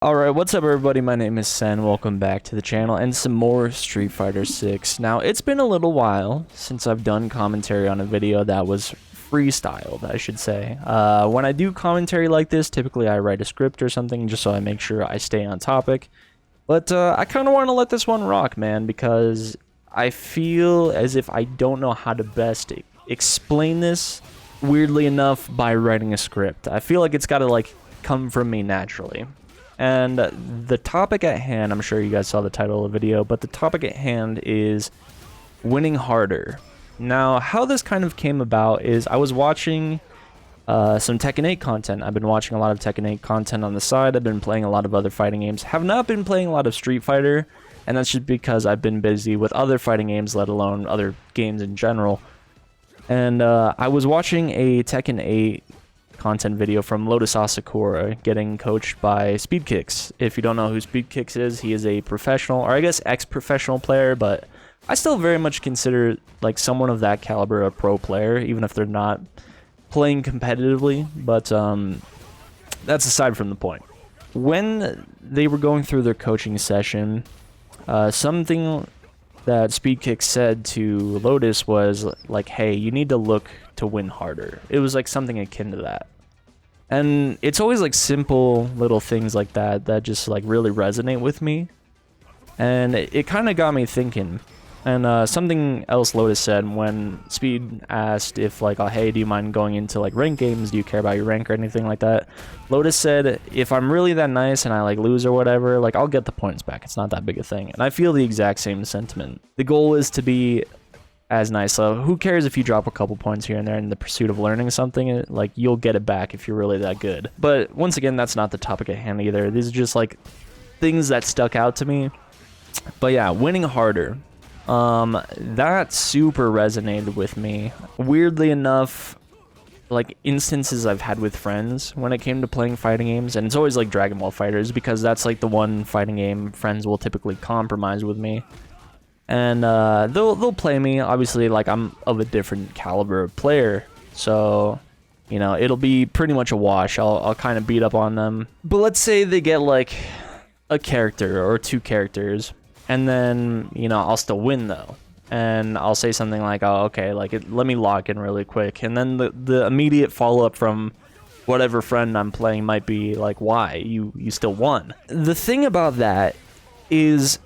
Alright, what's up everybody? My name is Sen. Welcome back to the channel and some more Street Fighter 6. Now, it's been a little while since I've done commentary on a video that was freestyled, I should say. When I do commentary like this, typically I write a script or something just so I make sure I stay on topic. But I kind of want to let this one rock, man, because I feel as if I don't know how to best explain this, weirdly enough, by writing a script. I feel like it's got to, like, come from me naturally. And the topic at hand, I'm sure you guys saw the title of the video, but the topic at hand is winning harder. Now, how this kind of came about is I was watching some Tekken 8 content. I've been watching a lot of Tekken 8 content on the side. I've been playing a lot of other fighting games. Have not been playing a lot of Street Fighter, and that's just because I've been busy with other fighting games, let alone other games in general. And I was watching a Tekken 8 content video from Lotus Asakura getting coached by Speedkicks. If you don't know who Speedkicks is, he is a professional, or I guess ex-professional player, but I still very much consider like someone of that caliber a pro player, even if they're not playing competitively. But that's aside from the point. When they were going through their coaching session, something that Speedkicks said to Lotus was like, hey, you need to look to win harder. It was like something akin to that. And it's always like simple little things like that that just like really resonate with me. And it kind of got me thinking. And something else Lotus said when Speed asked if like, oh, hey, do you mind going into like rank games? Do you care about your rank or anything like that? Lotus said, if I'm really that nice and I like lose or whatever, like I'll get the points back. It's not that big a thing. And I feel the exact same sentiment. The goal is to be as nice. So who cares if you drop a couple points here and there in the pursuit of learning something? Like you'll get it back if you're really that good. But once again, that's not the topic at hand either. These are just like things that stuck out to me. But yeah, winning harder. That super resonated with me. Weirdly enough, like instances I've had with friends when it came to playing fighting games, and it's always like Dragon Ball FighterZ because that's like the one fighting game friends will typically compromise with me. And they'll play me. Obviously, like I'm of a different caliber of player, so you know it'll be pretty much a wash. I'll kind of beat up on them. But let's say they get like a character or two characters, and then you know I'll still win though. And I'll say something like, "Oh, okay, like let me lock in really quick." And then the immediate follow up from whatever friend I'm playing might be like, "Why? You still won." The thing about that is,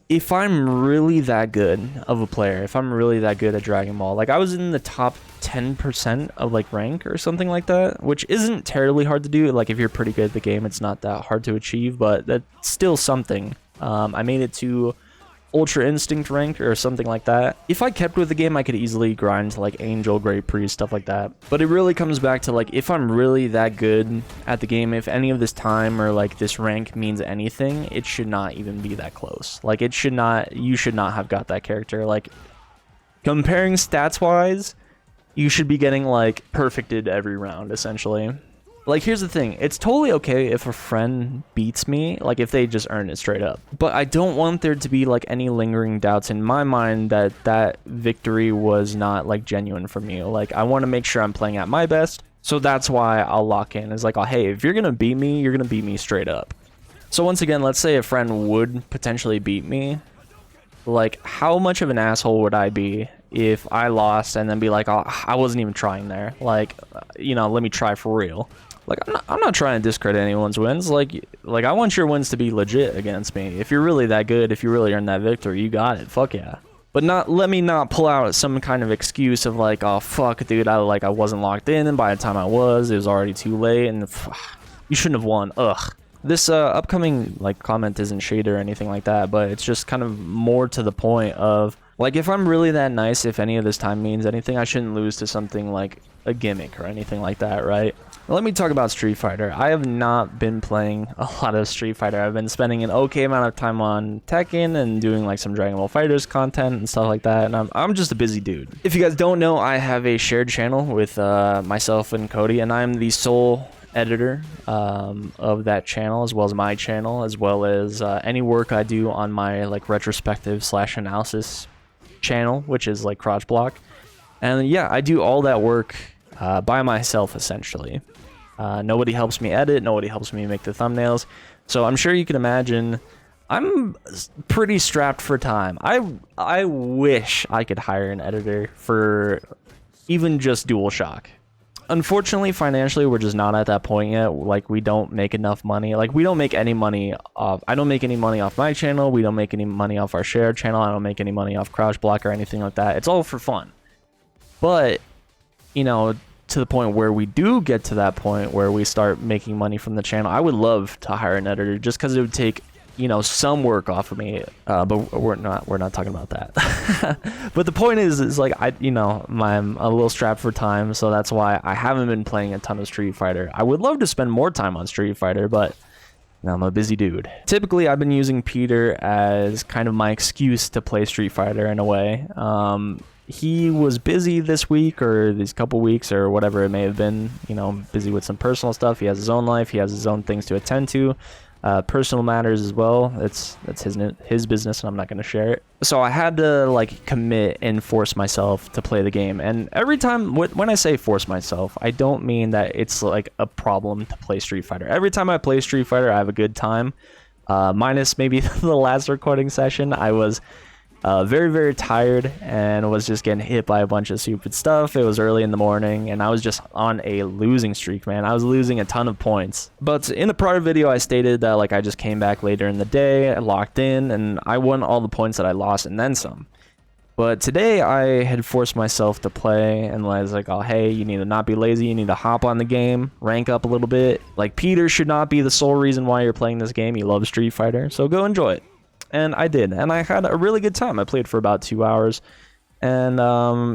if I'm really that good of a player, if I'm really that good at Dragon Ball, like I was in the top 10% of like rank or something like that, which isn't terribly hard to do. Like if you're pretty good at the game, it's not that hard to achieve, but that's still something. I made it to Ultra Instinct rank or something like that. If I kept with the game, I could easily grind to like Angel, Great Priest, stuff like that. But it really comes back to like, if I'm really that good at the game, if any of this time or like this rank means anything, it should not even be that close. Like it should not, you should not have got that character. Like comparing stats wise, you should be getting like perfected every round essentially. Like, here's the thing. It's totally okay if a friend beats me, like, if they just earn it straight up. But I don't want there to be, like, any lingering doubts in my mind that that victory was not, like, genuine for me. Like, I want to make sure I'm playing at my best. So that's why I'll lock in. It's like, oh, hey, if you're going to beat me, you're going to beat me straight up. So once again, let's say a friend would potentially beat me. Like, how much of an asshole would I be if I lost and then be like, oh, I wasn't even trying there. Like, you know, let me try for real. Like, I'm not trying to discredit anyone's wins. Like I want your wins to be legit against me. If you're really that good, if you really earned that victory, you got it. Fuck yeah. But let me not pull out some kind of excuse of like, oh fuck, dude, I wasn't locked in, and by the time I was, it was already too late, and you shouldn't have won. Ugh. This upcoming like comment isn't shade or anything like that, but it's just kind of more to the point of like, if I'm really that nice, if any of this time means anything, I shouldn't lose to something like a gimmick or anything like that, right? Let me talk about Street Fighter. I have not been playing a lot of Street Fighter. I've been spending an okay amount of time on Tekken and doing like some Dragon Ball FighterZ content and stuff like that, and I'm just a busy dude. If you guys don't know, I have a shared channel with myself and Cody, and I'm the sole editor of that channel, as well as my channel, as well as any work I do on my like retrospective / analysis channel, which is like Crotch Block. And yeah, I do all that work by myself essentially. Nobody helps me edit, nobody helps me make the thumbnails. So I'm sure you can imagine I'm pretty strapped for time. I wish I could hire an editor for even just DualShock. Unfortunately, financially, we're just not at that point yet. Like, we don't make enough money. Like, we don't make any money off... I don't make any money off my channel. We don't make any money off our shared channel. I don't make any money off Crouch Block or anything like that. It's all for fun. But, you know, to the point where we do get to that point where we start making money from the channel, I would love to hire an editor just because it would take, you know, some work off of me. But we're not talking about that. But the point is like, I'm a little strapped for time, so that's why I haven't been playing a ton of Street Fighter. I would love to spend more time on Street Fighter, but I'm a busy dude. Typically, I've been using Peter as kind of my excuse to play Street Fighter in a way. He was busy this week or these couple weeks or whatever it may have been, you know, busy with some personal stuff. He has his own life. He has his own things to attend to. Personal matters as well. That's his business, and I'm not going to share it. So I had to like commit and force myself to play the game. And every time when I say force myself, I don't mean that it's like a problem to play Street Fighter. Every time I play Street Fighter, I have a good time. Minus maybe the last recording session, I was very, very tired and was just getting hit by a bunch of stupid stuff. It was early in the morning and I was just on a losing streak, man. I was losing a ton of points. But in the prior video, I stated that like I just came back later in the day, I locked in, and I won all the points that I lost and then some. But today I had forced myself to play, and I was like, oh, hey, you need to not be lazy. You need to hop on the game, rank up a little bit. Like, Peter should not be the sole reason why you're playing this game. You love Street Fighter, so go enjoy it. And I did, and I had a really good time. I played for about 2 hours, and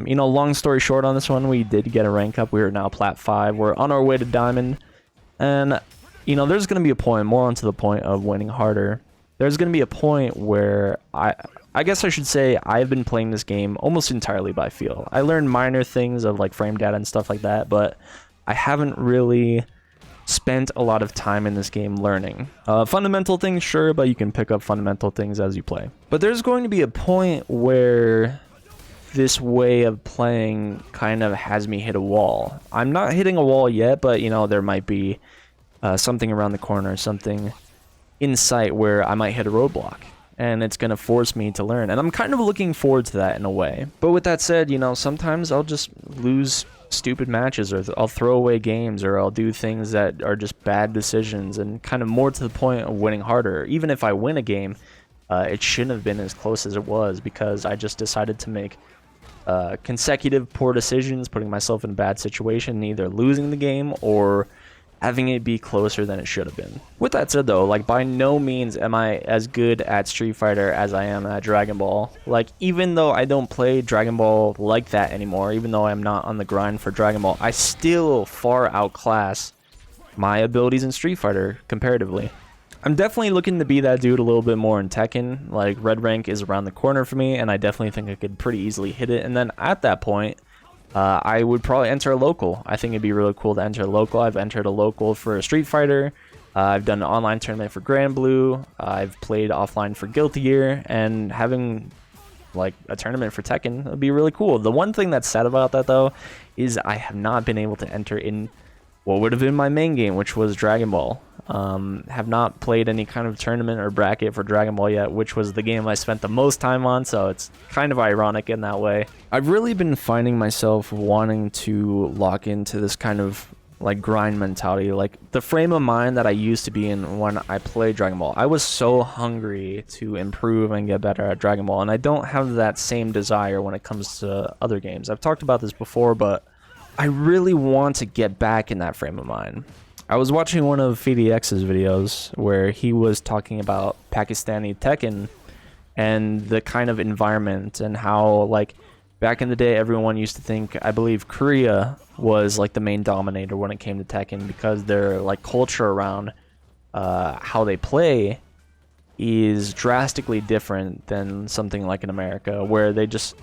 you know, long story short on this one, we did get a rank up. We are now plat 5. We're on our way to diamond, and you know, there's going to be a point, more onto the point of winning harder. There's going to be a point where I guess I should say I've been playing this game almost entirely by feel. I learned minor things of like frame data and stuff like that, but I haven't really spent a lot of time in this game learning. Fundamental things, sure, but you can pick up fundamental things as you play. But there's going to be a point where this way of playing kind of has me hit a wall. I'm not hitting a wall yet, but you know, there might be something around the corner, something in sight where I might hit a roadblock, and it's going to force me to learn. And I'm kind of looking forward to that in a way. But with that said, you know, sometimes I'll just lose stupid matches, or I'll throw away games, or I'll do things that are just bad decisions, and kind of more to the point of winning harder. Even if I win a game, it shouldn't have been as close as it was, because I just decided to make consecutive poor decisions, putting myself in a bad situation, either losing the game or having it be closer than it should have been. With that said though, like, by no means am I as good at Street Fighter as I am at Dragon Ball. Like, even though I don't play Dragon Ball like that anymore, even though I'm not on the grind for Dragon Ball, I still far outclass my abilities in Street Fighter comparatively. I'm definitely looking to be that dude a little bit more in Tekken. Like, red rank is around the corner for me, and I definitely think I could pretty easily hit it. And then at that point, I would probably enter a local. I think it'd be really cool to enter a local. I've entered a local for a Street Fighter. I've done an online tournament for Grand Blue. I've played offline for Guilty Gear, and having like a tournament for Tekken would be really cool. The one thing that's sad about that though is I have not been able to enter in what would have been my main game, which was Dragon Ball. Have not played any kind of tournament or bracket for Dragon Ball yet, which was the game I spent the most time on, so it's kind of ironic in that way. I've really been finding myself wanting to lock into this kind of like grind mentality, like the frame of mind that I used to be in when I played Dragon Ball. I was so hungry to improve and get better at Dragon Ball, and I don't have that same desire when it comes to other games. I've talked about this before, but I really want to get back in that frame of mind. I was watching one of FDX's videos where he was talking about Pakistani Tekken and the kind of environment, and how like back in the day everyone used to think, I believe, Korea was like the main dominator when it came to Tekken, because their like culture around how they play is drastically different than something like in America, where they just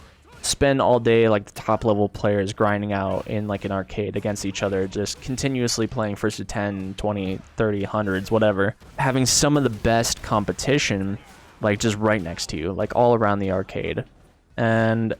spend all day like the top level players grinding out in like an arcade against each other, just continuously playing first to 10, 20, 30, hundreds, whatever, having some of the best competition like just right next to you, like all around the arcade. And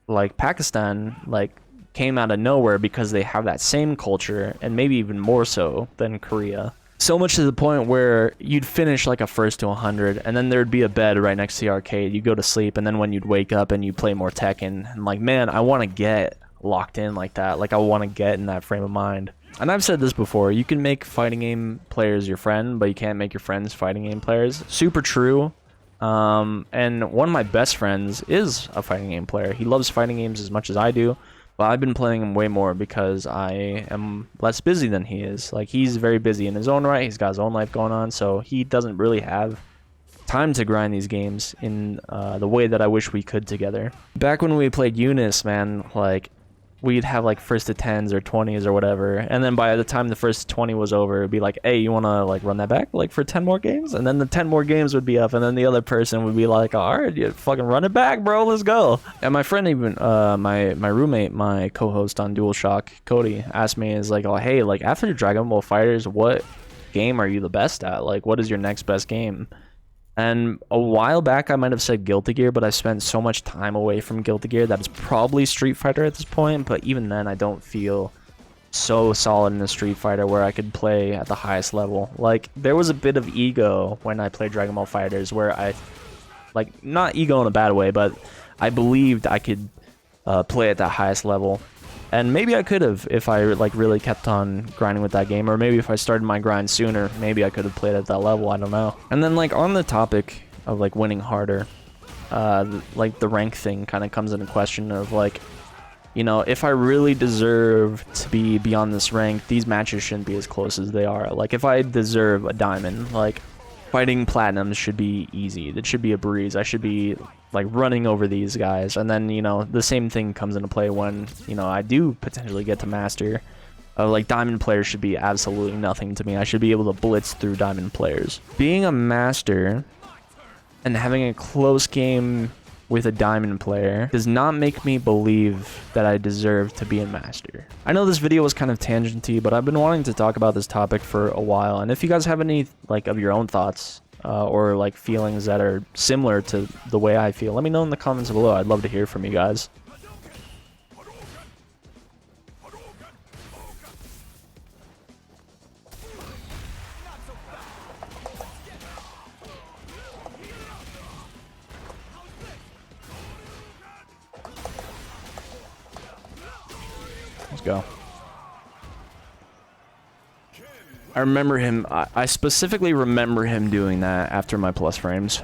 like Pakistan like came out of nowhere because they have that same culture, and maybe even more so than Korea. So much to the point where you'd finish like a first to 100, and then there'd be a bed right next to the arcade. You go to sleep, and then when you'd wake up and you play more Tekken, and like, man, I want to get locked in like that. Like, I want to get in that frame of mind. And I've said this before, you can make fighting game players your friend, but you can't make your friends fighting game players. Super true. And one of my best friends is a fighting game player. He loves fighting games as much as I do. But I've been playing him way more because I am less busy than he is. Like, he's very busy in his own right. He's got his own life going on, so he doesn't really have time to grind these games in the way that I wish we could together. Back when we played Eunice, man, like, we'd have like first to 10s or 20s or whatever, and then by the time the first 20 was over, it'd be like, hey, you want to like run that back like for 10 more games? And then the 10 more games would be up, and then the other person would be like, all right, you fucking run it back, bro, let's go. And my friend, even my roommate, my co-host on DualShock, Cody, asked me, is like, oh, hey, like after Dragon Ball FighterZ, what game are you the best at? Like, what is your next best game? And a while back, I might have said Guilty Gear, but I spent so much time away from Guilty Gear that it's probably Street Fighter at this point. But even then, I don't feel so solid in a Street Fighter where I could play at the highest level. Like, there was a bit of ego when I played Dragon Ball FighterZ where I, like, not ego in a bad way, but I believed I could play at that highest level. And maybe I could have if I like really kept on grinding with that game, or maybe if I started my grind sooner, maybe I could have played at that level, I don't know. And then like on the topic of like winning harder, like the rank thing kind of comes into question of like, you know, if I really deserve to be beyond this rank, these matches shouldn't be as close as they are. Like if I deserve a diamond, like fighting platinums should be easy. That should be a breeze. I should be like running over these guys. And then, you know, the same thing comes into play when, you know, I do potentially get to master. Like diamond players should be absolutely nothing to me. I should be able to blitz through diamond players. Being a master and having a close game with a diamond player does not make me believe that I deserve to be a master. I know this video was kind of tangenty, but I've been wanting to talk about this topic for a while, and if you guys have any like of your own thoughts or like feelings that are similar to the way I feel, let me know in the comments below. I'd love to hear from you guys. Let's go. I remember him, I specifically remember him doing that after my plus frames.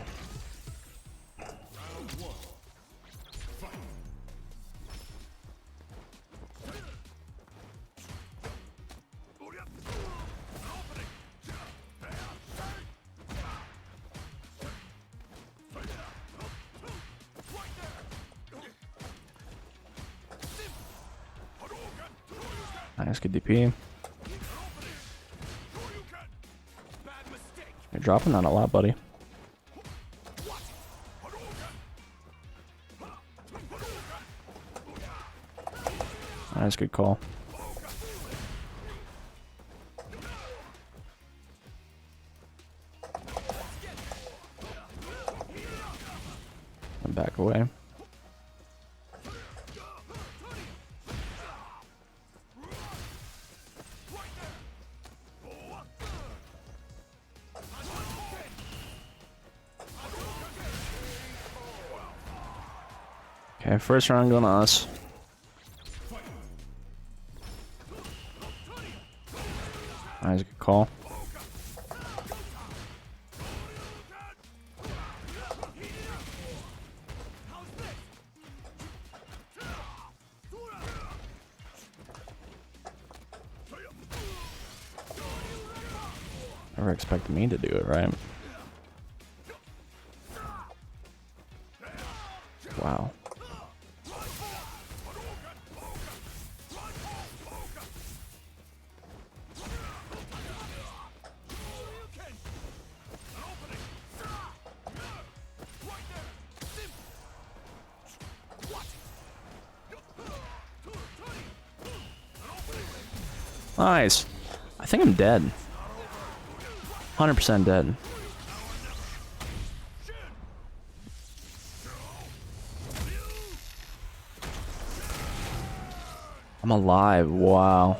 Nice, good DP. You're dropping that a lot, buddy. Nice, good call. And back away. Okay, first round going to us. Nice, good call. Never expected me to do it, right? Wow. Nice. I think I'm dead. 100% dead. I'm alive. Wow.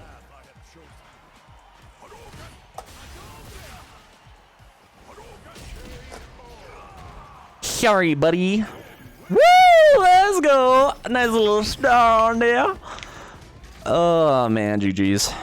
Sorry, buddy. Woo! Let's go. Nice little star on there. Oh man, GG's.